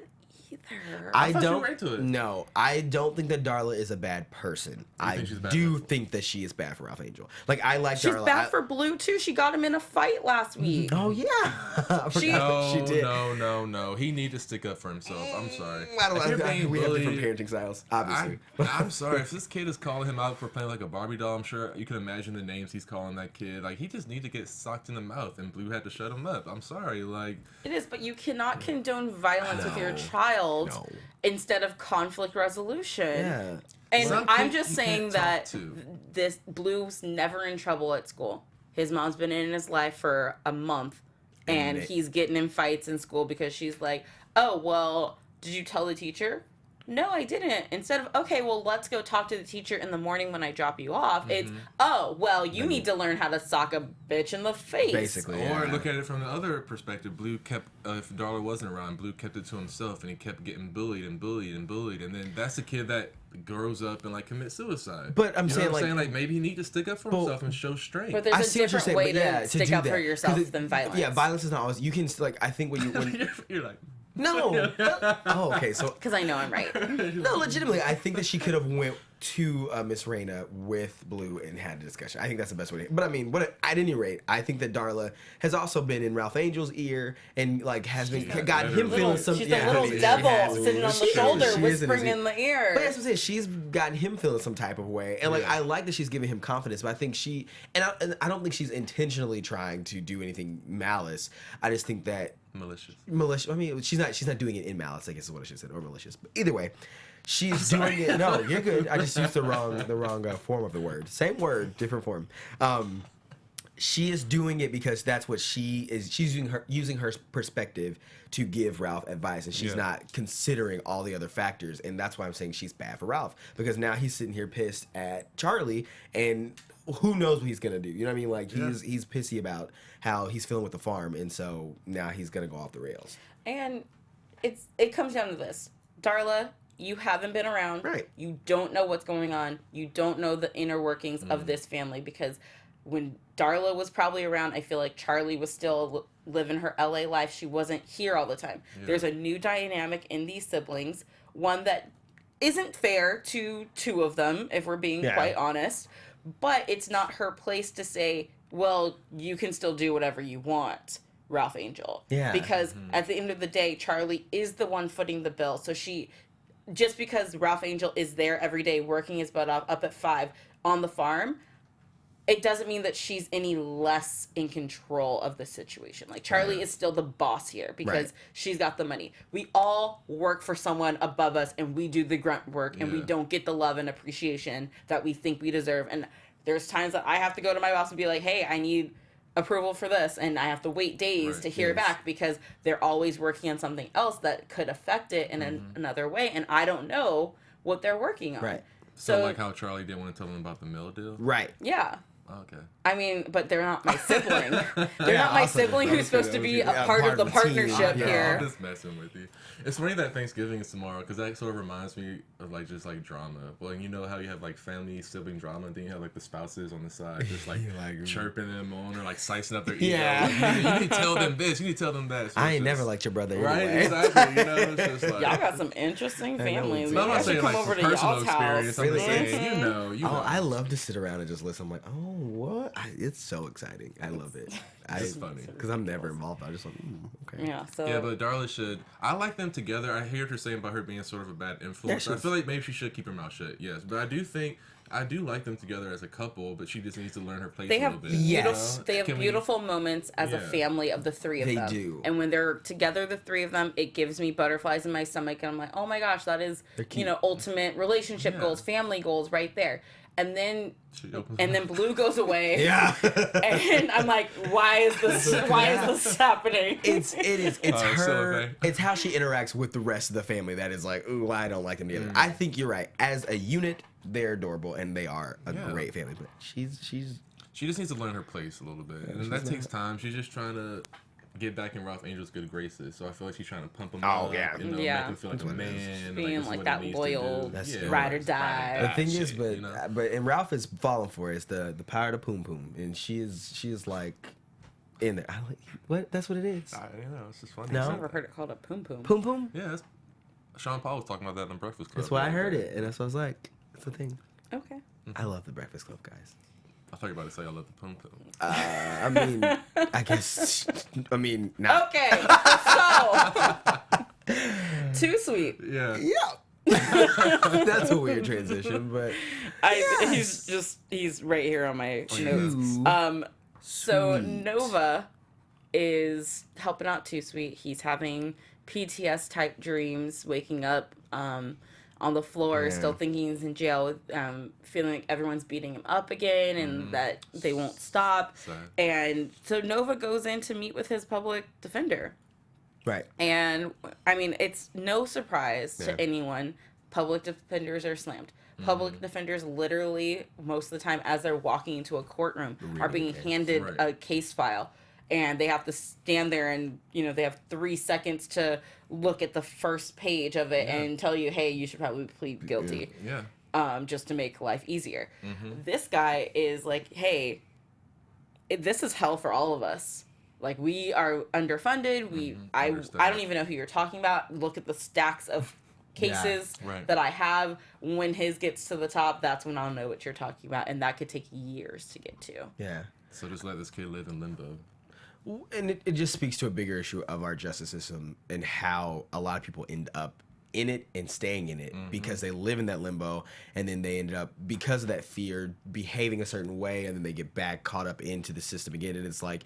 either. I thought you don't. were into it. No, I don't think that Darla is a bad person. I think she's bad do for- think that she is bad for Ralph Angel. Like I like She's Darla. bad for Blue too. She got him in a fight last week. Oh yeah, I forgot She- that she did. No. He needs to stick up for himself. I'm sorry. I don't If you're know. being We have different bullied, parenting styles, obviously. I'm sorry. If this kid is calling him out for playing like a Barbie doll, I'm sure you can imagine the names he's calling that kid. Like, he just need to get socked in the mouth, and Blue had to shut him up. I'm sorry. Like, It is, but you cannot condone violence with your No. child No. instead of conflict resolution. Yeah. And Some I'm kids just you saying can't that talk to. this Blue's never in trouble at school. His mom's been in his life for a month, and it- he's getting in fights in school because she's like, "Oh, well, did you tell the teacher?" No, I didn't. Instead of, okay, well, let's go talk to the teacher in the morning when I drop you off. It's, oh, well, you need to learn how to sock a bitch in the face. Basically. or Yeah. look at it from the other perspective. Blue kept, if Darla wasn't around, Blue kept it to himself, and he kept getting bullied, and then that's the kid that grows up and like commits suicide. But I'm You know saying, what like- maybe he need to stick up for himself and show strength. But there's I a see what you're different saying, way but yeah, to stick do up that. for 'Cause yourself than violence. Yeah, violence is not always. You can like. I think when you when You're like, no. Oh, okay. So Because I know I'm right. no, legitimately, I think that she could have went to Miss Raina with Blue and had a discussion. I think that's the best way. But I mean, at any rate, I think that Darla has also been in Ralph Angel's ear and like has been got him literally- feeling some. She's yeah, a little she devil has. sitting on the She is. shoulder, She is whispering his in ear. the ear. But that's what I'm saying. She's gotten him feeling some type of way, and like Yeah. I like that she's giving him confidence. But I think she and I don't think she's intentionally trying to do anything malice. I just think that malicious. malicious. I mean, she's not doing it in malice. I guess is what I should have said, or malicious. But either way, she's doing it. No, you're good. I just used the wrong form of the word. Same word, different form. She is doing it because that's what she is. She's using her perspective to give Ralph advice, and she's Yeah. not considering all the other factors. And that's why I'm saying she's bad for Ralph, because now he's sitting here pissed at Charlie, and who knows what he's gonna do? You know what I mean? Like he's pissy about how he's feeling with the farm, and so now he's gonna go off the rails. And it comes down to this. Darla, you haven't been around. Right. You don't know what's going on. You don't know the inner workings of this family, because when Darla was probably around, I feel like Charlie was still living her LA life. She wasn't here all the time. Yeah. There's a new dynamic in these siblings, one that isn't fair to two of them, if we're being Yeah. quite honest. But it's not her place to say, well, you can still do whatever you want, Ralph Angel. Yeah. Because at the end of the day, Charlie is the one footing the bill. So just because Ralph Angel is there every day working his butt off up at 5 on the farm, it doesn't mean that she's any less in control of the situation. Like, Charlie is still the boss here because Right. she's got the money. We all work for someone above us, and we do the grunt work, and we Yeah. don't get the love and appreciation that we think we deserve. And there's times that I have to go to my boss and be like, hey, I need approval for this, and I have to wait days Right. to hear Yes. back because they're always working on something else that could affect it in another way, and I don't know what they're working on. Right. So So, like how Charlie didn't want to tell him about the mill deal. Right. yeah. Okay. I mean, but they're not my sibling. They're Yeah, not my awesome. sibling who's Okay, supposed to that be was a good. part Yeah, of the team. partnership Yeah. here. I'm just messing with you. It's funny that Thanksgiving is tomorrow because that sort of reminds me of like just like drama. Well, you know how you have like family sibling drama, and then you have like the spouses on the side just like, Like, chirping them on or like slicing up their ego. Yeah. Like, you need to tell them this. You need to tell them that. So I it's ain't just- never liked your brother Right, anyway. exactly. You know, it's just like Y'all got some interesting I know, families. too. No, I'm Maybe I not should saying come like over from to personal y'all's house. experience. I'm just saying, Mhm. you know. I love to sit around and just listen. I'm like, oh, what? It's so exciting. I love it. It's funny. because I'm never involved. I just like, okay. Yeah, so Yeah, but Darla should. I like them together. I hear what you're saying about her being sort of a bad influence. Yeah, I feel like maybe she should keep her mouth shut. Yes, but I do like them together as a couple. But she just needs to learn her place they a have little bit. Yes. they have Can we- beautiful moments as a Yeah. family of the three of They them. do. And when they're together, the three of them, it gives me butterflies in my stomach, and I'm like, oh my gosh, that is They're cute. ultimate relationship Yeah. goals, family goals, right there. And then She opens and then Blue goes away. Yeah. And I'm like, why is this happening? it is. It's Oh, it's still a her. thing. It's how she interacts with the rest of the family that is like, ooh, I don't like them together. Mm. I think you're right. As a unit, they're adorable and they are a Yeah. great family. But she's She just needs to learn her place a little bit, and that takes time. She's just trying to get back in Ralph Angel's good graces. So I feel like she's trying to pump him Oh, up. yeah. You know, Yeah. make him feel like That's a what it is. man. Being this is like what that he needs to loyal do. That's Yeah. ride or die. the thing shit, is, but you know? and Ralph is falling for it. It's the power to poom poom, and she is like in there. What? That's what it is. I don't know. It's just funny. No. I've never heard it called a poom poom. Poom poom. Yeah, that's Sean Paul was talking about that on Breakfast Club. That's why I heard it, and that's what I was like. It's a thing. Okay. I love the Breakfast Club guys. I thought you were about to say I love the Pum Pum. I mean, I guess. I mean, not. Okay. So, Too Sweet. Yeah. Yeah. That's a weird transition, but he's right here on my notes. So Nova is helping out Too Sweet. He's having PTS type dreams, waking up on the floor, still thinking he's in jail, feeling like everyone's beating him up again and that they won't stop. Sad. And so Nova goes in to meet with his public defender. right. And I mean, it's no surprise to anyone. Public defenders are slammed. Public defenders literally, most of the time, as they're walking into a courtroom, are being handed a case file. And they have to stand there and, they have 3 seconds to look at the first page of it and tell you, hey, you should probably plead guilty. Yeah. Just to make life easier. This guy is like, hey, this is hell for all of us. Like, we are underfunded. I don't even know who you're talking about. Look at the stacks of cases that I have. When his gets to the top, that's when I'll know what you're talking about. And that could take years to get to. Yeah. So just let this kid live in limbo. And it just speaks to a bigger issue of our justice system and how a lot of people end up in it and staying in it because they live in that limbo, and then they ended up, because of that fear, behaving a certain way, and then they get back caught up into the system again. And it's like,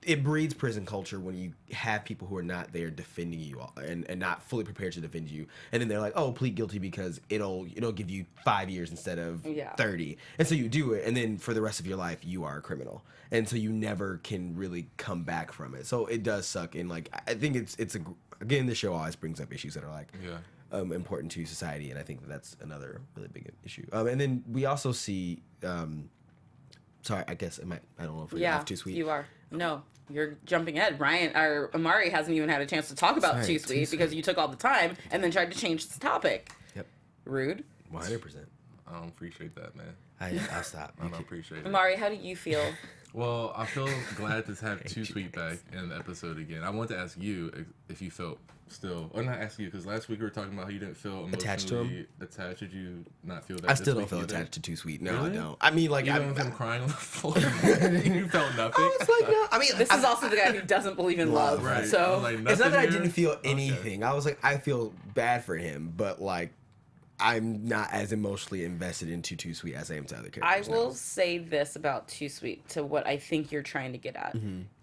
it breeds prison culture when you have people who are not there defending you and not fully prepared to defend you, and then they're like, oh, plead guilty because it'll give you 5 years instead of 30, and so you do it, and then for the rest of your life you are a criminal, and so you never can really come back from it. So it does suck, and like, I think it's again, the show always brings up issues that are like important to society, and I think that's another really big issue. And then we also see sorry, I guess I don't know if we're Too Sweet. You are. No, you're jumping ahead. Amari hasn't even had a chance to talk about Too Sweet because you took all the time and then tried to change the topic. Yep. Rude. 100%. I don't appreciate that, man. I'll stop. I don't appreciate it. Amari, how do you feel? Well, I feel glad to have Too Sweet back in the episode again. I want to ask you if you felt still, or not ask you, because last week we were talking about how you didn't feel emotionally attached to him. Did you not feel that? I still don't feel attached to Too Sweet. No, really? I don't. I mean, like, I'm crying on the floor. You felt nothing. I was like, no. I mean, this is also the guy who doesn't believe in love. Right. So like, it's not that I here? didn't feel anything. I was like, I feel bad for him, but like, I'm not as emotionally invested into Too Sweet as I am to other characters. I will say this about Too Sweet to what I think you're trying to get at.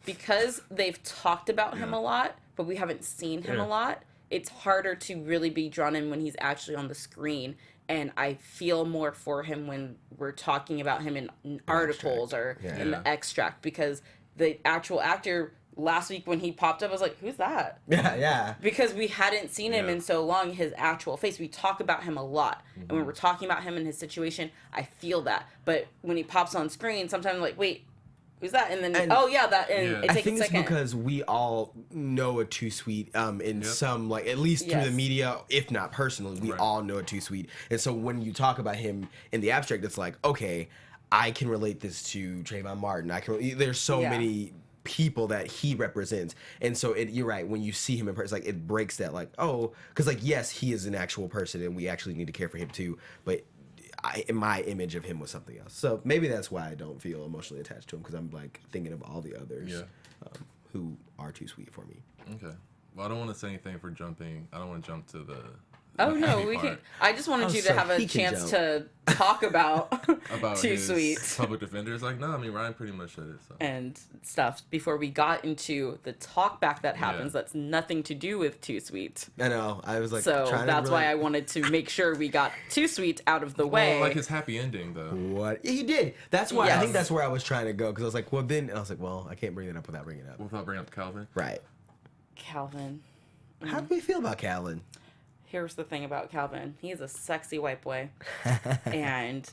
Because they've talked about him a lot, but we haven't seen him a lot, it's harder to really be drawn in when he's actually on the screen. And I feel more for him when we're talking about him in articles or in the extract, because the actual actor last week when he popped up, I was like, who's that? Yeah. Because we hadn't seen him in so long, his actual face. We talk about him a lot. And when we're talking about him and his situation, I feel that. But when he pops on screen, sometimes I'm like, wait, who's that? And then, it takes I think a second. it's because we all know a Too Sweet in some, like, at least through the media, if not personally, we all know a Too Sweet. And so when you talk about him in the abstract, it's like, okay, I can relate this to Trayvon Martin. There's so many people that he represents, and so you're right, when you see him in person, like, it breaks that, like, oh, because, like, yes, he is an actual person and we actually need to care for him too, but my image of him was something else. So maybe that's why I don't feel emotionally attached to him, because I'm like thinking of all the others who are Too Sweet for me. Okay. Well, I don't want to say anything for jumping. I don't want to jump to the Oh no, we can. I just wanted you to have a chance to talk about Too Sweet public defenders. Like, no, I mean, Ryan pretty much said it. So. And stuff before we got into the talk back that happens. That's nothing to do with Too Sweet. I know. I was like, so that's why I wanted to make sure we got Too Sweet out of the way. Well, like his happy ending, though. What he did. That's why I think that's where I was trying to go, because I was like, well, then, and I was like, well, I can't bring it up without bringing it up. Without bringing up Calvin. Right. Calvin. How do we feel about Calvin? Here's the thing about Calvin. He is a sexy white boy. And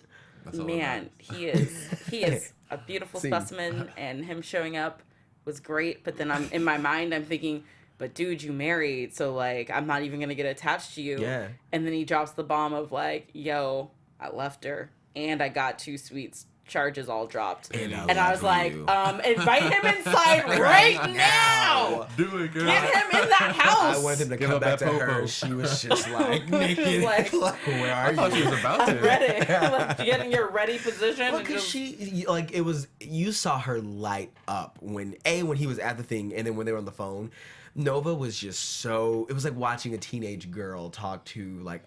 man, he is a beautiful specimen, and him showing up was great. But then in my mind, I'm thinking, but dude, you married, so like, I'm not even gonna get attached to you. Yeah. And then he drops the bomb of like, yo, I left her and I got Too Sweet's charges all dropped. And I was like, invite him inside right now. Do it, girl. Get him in that house. I wanted him to Give come up back that to her. popo. She was just like naked. Like, Where are I thought she you? was about I'm to. ready. Like, get in your ready position. Well, and because just, it was, you saw her light up when he was at the thing, and then when they were on the phone, Nova was just so, it was like watching a teenage girl talk to, like,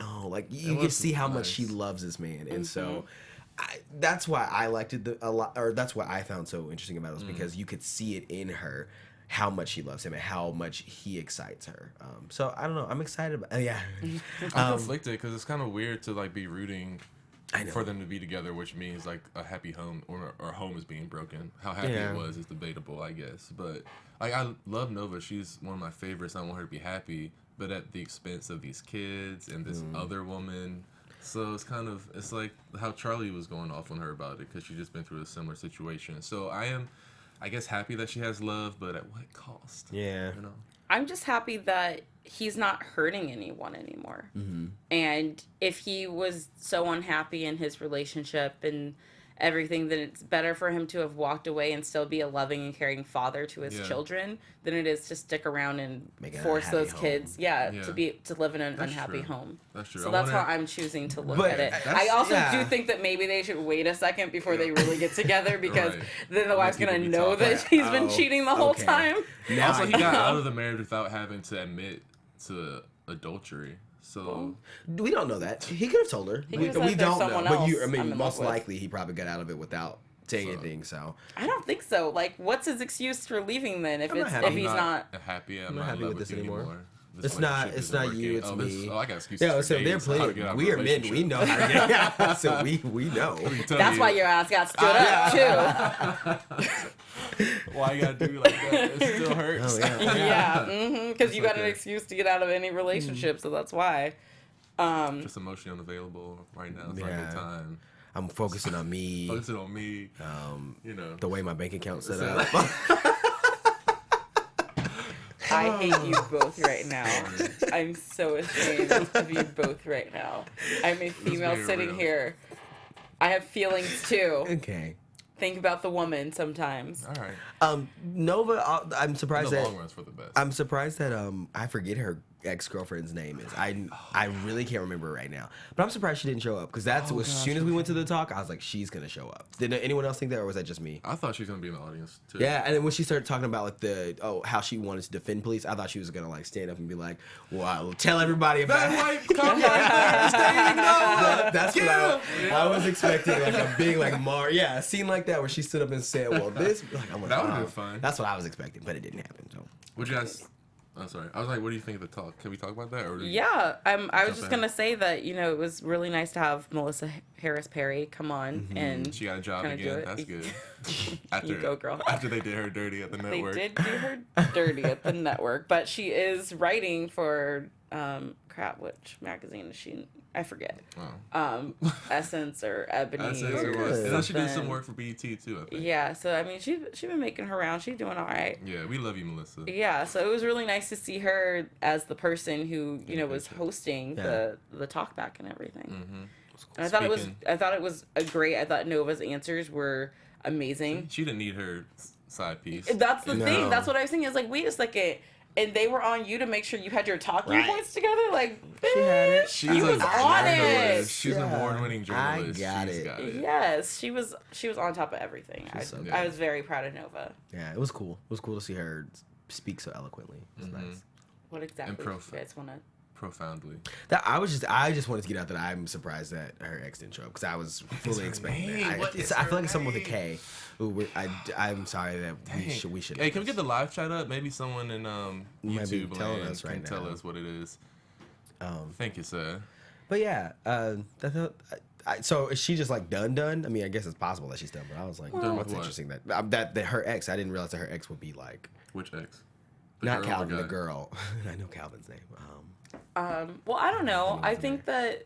you could see how much she loves this man. And so that's why I liked it a lot, or that's what I found so interesting about it, was because you could see it in her, how much she loves him and how much he excites her. So I don't know, I'm excited about, yeah. I'm conflicted because it's kind of weird to like be rooting I know. for them to be together, which means like a happy home or home is being broken. How happy Yeah. it was is debatable, I guess. But like, I love Nova. She's one of my favorites. I want her to be happy, but at the expense of these kids and this other woman. So it's like how Charlie was going off on her about it because she's just been through a similar situation. So I am, I guess, happy that she has love, but at what cost? Yeah. You know? I'm just happy that he's not hurting anyone anymore. And if he was so unhappy in his relationship and everything, then it's better for him to have walked away and still be a loving and caring father to his children than it is to stick around and Make it an force unhappy those home. kids, to live in an That's unhappy true. home. That's true. So I that's wonder- how I'm choosing to look But at it. that's- I also yeah. do think that maybe they should wait a second before they really get together, because Right. then the wife's people gonna be know talking. that he's been Oh, cheating the whole okay. time. Now Also, I he got know. out of the marriage without having to admit to adultery. So We don't know that. He could have told her. He We could've said, don't "There's know. someone But else I mean, I'm in love most with." likely he probably got out of it without saying anything. So I don't think so. Like, what's his excuse for leaving then? If I'm not it's happy. if he's not. happy. I'm not not happy in love with this you anymore. This It's not- relationship it's isn't not you, working. it's me. I got excuses. yeah, for so they're days on how to get playing. out of We a are men. We relationship. know how to get out. So we know. Tell That's you, why your ass got stood up too. Why you gotta do like that? It still hurts. Oh, yeah. Yeah, because you got an okay. excuse to get out of any relationship, so that's why. Just emotionally unavailable right now. It's not a Yeah. good time. I'm focusing on me. Focus it on me. You know. The way my bank account's set Set up. I hate you both right now. I'm so ashamed of you both right now. I'm a female very sitting real. here. I have feelings too. Okay. Think about the woman sometimes. All right. Nova, I'm In surprised the that long run's for the best. I'm surprised that I forget her ex-girlfriend's name is. I really can't remember right now. But I'm surprised she didn't show up, because that's as soon as we went to the talk, I was like, she's gonna show up. Did anyone else think that, or was that just me? I thought she was gonna be in the audience too. Yeah, and then when she started talking about like how she wanted to defend police, I thought she was gonna like stand up and be like, "Well, I'll tell everybody about That white cop right there standing no. That's what I was expecting, like a big like a scene like that where she stood up and said, "Well, this," like I'm like, That would've "Oh." been fun. That's what I was expecting, but it didn't happen. So Would you guys? Oh, sorry. I was like, what do you think of the talk? Can we talk about that? Or Yeah, I was Jump just in. gonna say that it was really nice to have Melissa Harris Perry come on and She got a job kinda do again. it. That's good. After, You go, girl. After they did her dirty at the They network. did do her dirty at the network, but she is writing for which magazine is she? I forget. Wow. Essence or Ebony. That's it. or It was. And then she did some something. work for BET too, I think. Yeah, so I mean, she been making her rounds. She's doing all right. Yeah, we love you, Melissa. Yeah, so it was really nice to see her as the person who was hosting the talk back and everything. Mm-hmm. And I thought it was a great. I thought Nova's answers were amazing. She didn't need her side piece. That's the No. thing. That's what I was thinking. I was like, wait a second. And they were on you to make sure you had your talking Right. points together. Like, She had it. She's you a was on it. journalist. She's an Yeah. award-winning journalist. I got She's it. got it. Yes, she was on top of everything. She's so good. I was very proud of Nova. Yeah, it was cool. It was cool to see her speak so eloquently. It was nice. What exactly do you guys want to? Profoundly. That I just wanted to get out that I'm surprised that her ex didn't show up, because I was fully expecting name? that. What is I her feel like it's someone with a name? K. Ooh, I'm sorry that we should. Hey, can we get the live chat up? Maybe someone in Might be YouTube telling land us right can tell now. us what it is. Thank you, sir. But yeah, so is she just like done? I mean, I guess it's possible that she's done, but I was like, Done with what's what? interesting that her ex. I didn't realize that her ex would be like Which ex? The not girl or Calvin, the guy? girl. I know Calvin's name. Well, I don't know. I think that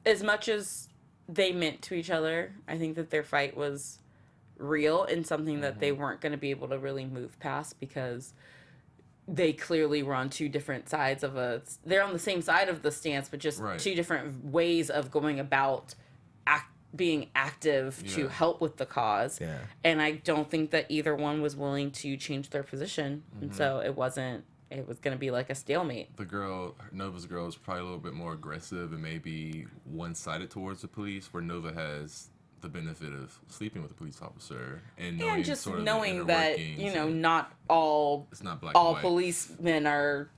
as much as they meant to each other, I think that their fight was real and something that they weren't going to be able to really move past, because they clearly were on two different sides of they're on the same side of the stance, but just Right. two different ways of going about being active to help with the cause. Yeah. And I don't think that either one was willing to change their position. And so it was going to be like a stalemate. Nova's girl is probably a little bit more aggressive and maybe one-sided towards the police, where Nova has the benefit of sleeping with a police officer and knowing, just sort of knowing the that, not all it's not black all and white. policemen are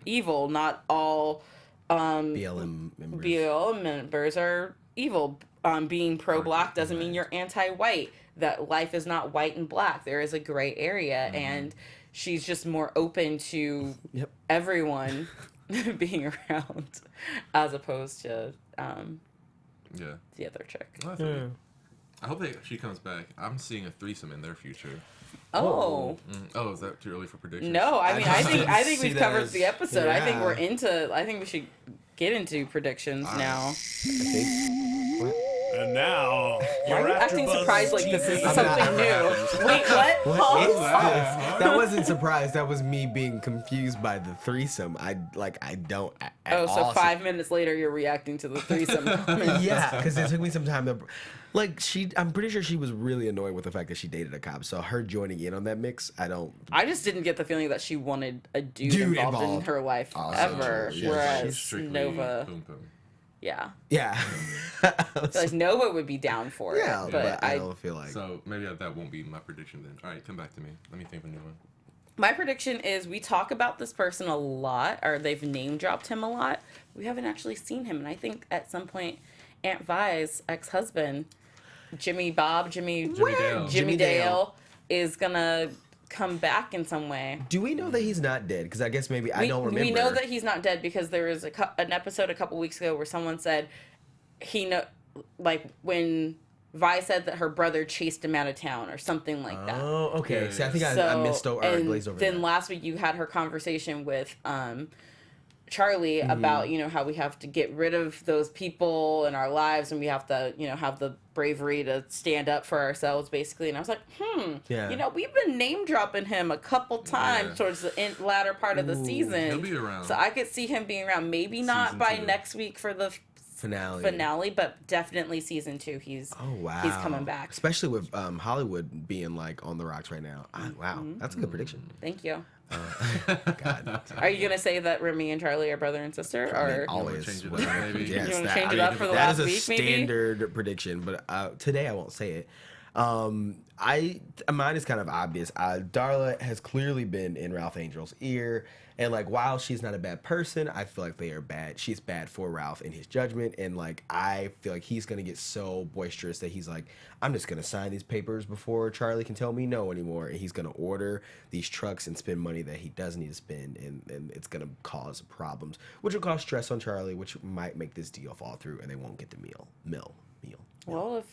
evil. Not all BLM members are evil. Being pro-black doesn't mean you're anti-white. That life is not white and black. There is a gray area, and she's just more open to everyone being around, as opposed to the other chick. Well, I hope she comes back. I'm seeing a threesome in their future. Oh. Oh, is that too early for predictions? No, I mean, I think we've covered as- the episode. I think yeah. I think we should get into predictions now. And now, Why are you acting surprised like this is something new? Wait, what? What is Pause. that wasn't surprised. That was me being confused by the threesome. I don't. Oh, so 5 minutes later, you're reacting to the threesome. Yeah, because it took me some time to. I'm pretty sure she was really annoyed with the fact that she dated a cop. So her joining in on that mix, I just didn't get the feeling that she wanted a dude involved in her life ever. true. Yeah, Whereas She's strictly Nova, boom boom. yeah. Yeah. I feel like Nova would be down for it. Yeah, but I don't feel like. So maybe that won't be my prediction then. All right, come back to me. Let me think of a new one. My prediction is we talk about this person a lot, or they've name dropped him a lot. We haven't actually seen him, and I think at some point, Aunt Vi's ex-husband, Jimmy Dale, is gonna come back in some way. Do we know that he's not dead? Because I guess maybe I don't remember. We know that he's not dead because there was an episode a couple weeks ago where someone said when Vi said that her brother chased him out of town or something like that. Oh, okay. Yeah, See, I think So, I missed over. and glazed over. then that. last week you had her conversation with Charlie about how we have to get rid of those people in our lives and we have to have the bravery to stand up for ourselves basically. And I was like, Yeah. we've been name dropping him a couple times towards the latter part of the season. He'll be around. So I could see him being around. Maybe not Season by 2. next week for the finale, but definitely season 2. He's coming back. Especially with Hollywood being like on the rocks right now. Wow, that's a good prediction. Thank you. God. Are you gonna say that Remy and Charlie are brother and sister, or Always. Change it up, maybe. Yes, You wanna that- change it up for the that last is a week, maybe? standard prediction, but today I won't say it. Mine is kind of obvious. Darla has clearly been in Ralph Angel's ear, and like while she's not a bad person, I feel like they are bad. She's bad for Ralph in his judgment, and like I feel like he's gonna get so boisterous that he's like, I'm just gonna sign these papers before Charlie can tell me no anymore, and he's gonna order these trucks and spend money that he doesn't need to spend, and it's gonna cause problems, which will cause stress on Charlie, which might make this deal fall through, and they won't get the meal. well,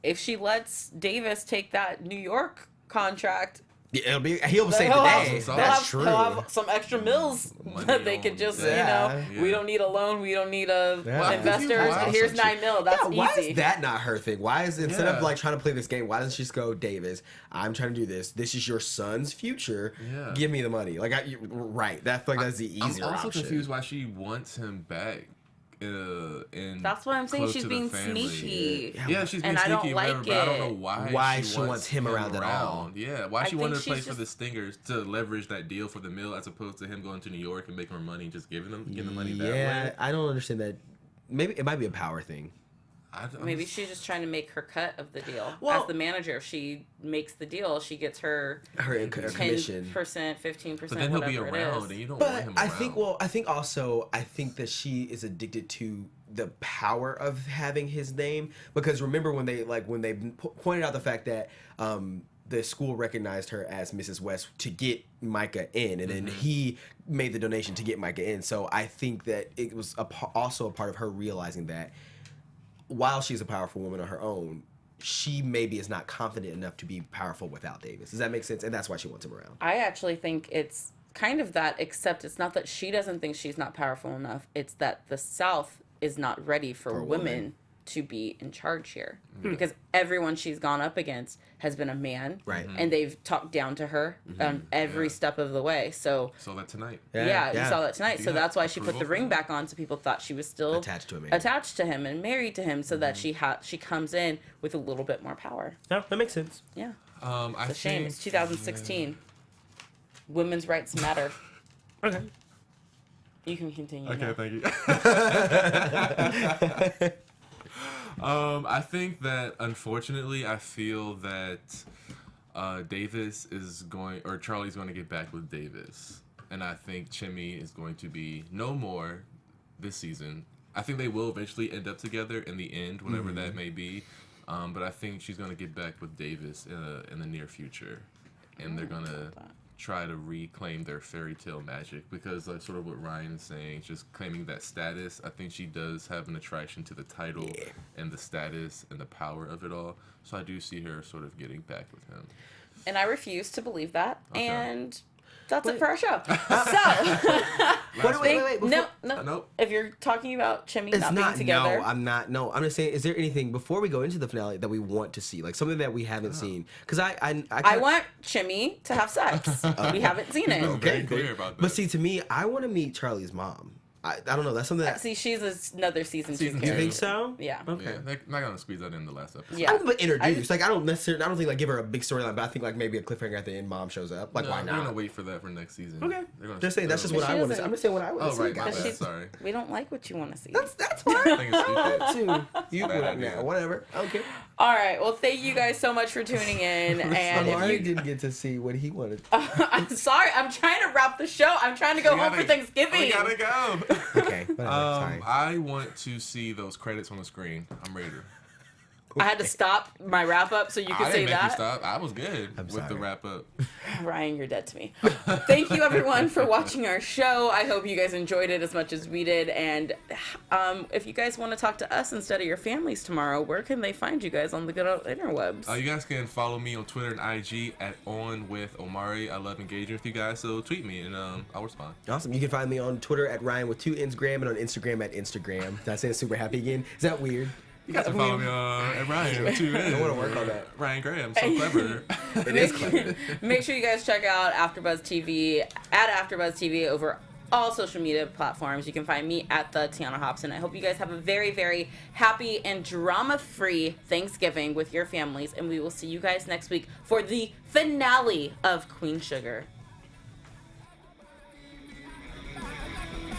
if she lets Davis take that New York contract, Yeah, he'll say he'll have- today. he'll That's have, true. he'll have some extra mills Money that they could on just, that. we don't need a loan, we don't need Yeah. investors, Wow. and here's $9 million. That's Why easy. is that not her thing? Why is instead of Yeah. like trying to play this game, why doesn't she just go, Davis, I'm trying to do this. This is your son's future. Yeah. Give me the money. Like, right. That's like that's the easier I'm also option. confused why she wants him back. In That's what I'm saying. close She's to the being family. sneaky. Yeah, she's being And I don't sneaky, like whatever, but I don't it. know Why she wants him around at all. Yeah, why I she wanted to think play she's for just- the Stingers to leverage that deal for the mill as opposed to him going to New York and making more money and just getting the money that Yeah, way. I don't understand that. Maybe it might be a power thing. Maybe she's just trying to make her cut of the deal. Well- As the manager, if she makes the deal, she gets her Her commission. 10%, 15%, But then he'll be whatever it around, is. and you don't want But him I around. think that she is addicted to the power of having his name, because remember when they pointed out the fact that the school recognized her as Mrs. West to get Micah in, and then he made the donation to get Micah in. So I think that it was also a part of her realizing that while she's a powerful woman on her own, she maybe is not confident enough to be powerful without Davis. Does that make sense? And that's why she wants him around. I actually think it's kind of that, except it's not that she doesn't think she's not powerful enough. It's that the South is not ready for For women women. to be in charge here because everyone she's gone up against has been a man, right? And they've talked down to her on every step of the way. So saw that tonight. Yeah, you saw that tonight. So that's why she put the approval ring for that. back on, so people thought she was still Attached to him and married to him, so that she comes in with a little bit more power. Yeah, that makes sense. Yeah, I it's a shame. It's 2016. Women's rights matter. Okay. You can continue. Okay, thank you. I think that unfortunately, I feel that Davis is going, or Charlie's going to get back with Davis, and I think Chimmy is going to be no more this season. I think they will eventually end up together in the end, whatever that may be. But I think she's going to get back with Davis in the near future, and they're going to try to reclaim their fairy tale magic, because like sort of what Ryan is saying, just claiming that status. I think she does have an attraction to the title and the status and the power of it all. So I do see her sort of getting back with him. And I refuse to believe that. Okay. And that's it for our show. So, Wait. no. Nope. If you're talking about Chimmy It's not not. being together, No, I'm not. No, I'm just saying. Is there anything before we go into the finale that we want to see, like something that we haven't seen? Because I want Chimmy to have sex. We haven't seen it. Very clear about that. But see, to me, I want to meet Charlie's mom. I don't know. That's something that. See, she's another season 2 Season character. You think so? Yeah. Okay. Yeah, they're not gonna squeeze that in the last episode. Yeah. I but introduced. Like I don't think like give her a big storyline, but I think like maybe a cliffhanger at the end. Mom shows up. Like No, why They're not? gonna wait for that for next season. Okay. They're gonna Just saying. That's just what But I she want to. doesn't- I'm just saying what I want to Oh, see. right, my guys. bad. Sorry. We don't like what you want to see. That's fine. I think it's stupid. Too. You Bad do it idea. now. Whatever. I don't care. All right. Well, thank you guys so much for tuning in. And if Amari you, didn't get to see what he wanted. I'm sorry. I'm trying to wrap the show. I'm trying to go home for Thanksgiving. We gotta go. Okay. Whatever. Sorry. I want to see those credits on the screen. I'm ready to. I had to stop my wrap up so you could I say didn't make you that. stop. I was good with the sorry. wrap up. Ryan, you're dead to me. Thank you, everyone, for watching our show. I hope you guys enjoyed it as much as we did. And if you guys want to talk to us instead of your families tomorrow, where can they find you guys on the good old interwebs? You guys can follow me on Twitter and IG at OnWithOmari. I love engaging with you guys, so tweet me and I'll respond. Awesome. You can find me on Twitter at Ryan with 2 Instagram and on Instagram at Instagram. Did I say super happy again? Is that weird? You guys can follow me at Ryan with 2 N's. I want to work on that. Ryan Graham, so clever. It is clever. Make sure you guys check out AfterBuzz TV at AfterBuzz TV over all social media platforms. You can find me at the Tiona Hobson. I hope you guys have a very, very happy and drama-free Thanksgiving with your families, and we will see you guys next week for the finale of Queen Sugar.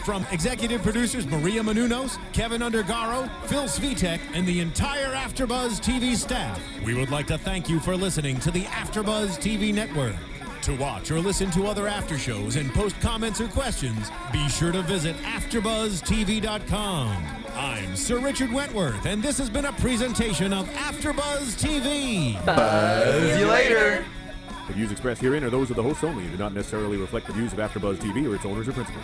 From executive producers Maria Menounos, Kevin Undergaro, Phil Svitek, and the entire AfterBuzz TV staff, we would like to thank you for listening to the AfterBuzz TV network. To watch or listen to other after shows and post comments or questions, be sure to visit AfterBuzzTV.com. I'm Sir Richard Wentworth, and this has been a presentation of AfterBuzz TV. See you later. The views expressed herein are those of the hosts only and do not necessarily reflect the views of AfterBuzz TV or its owners or principals.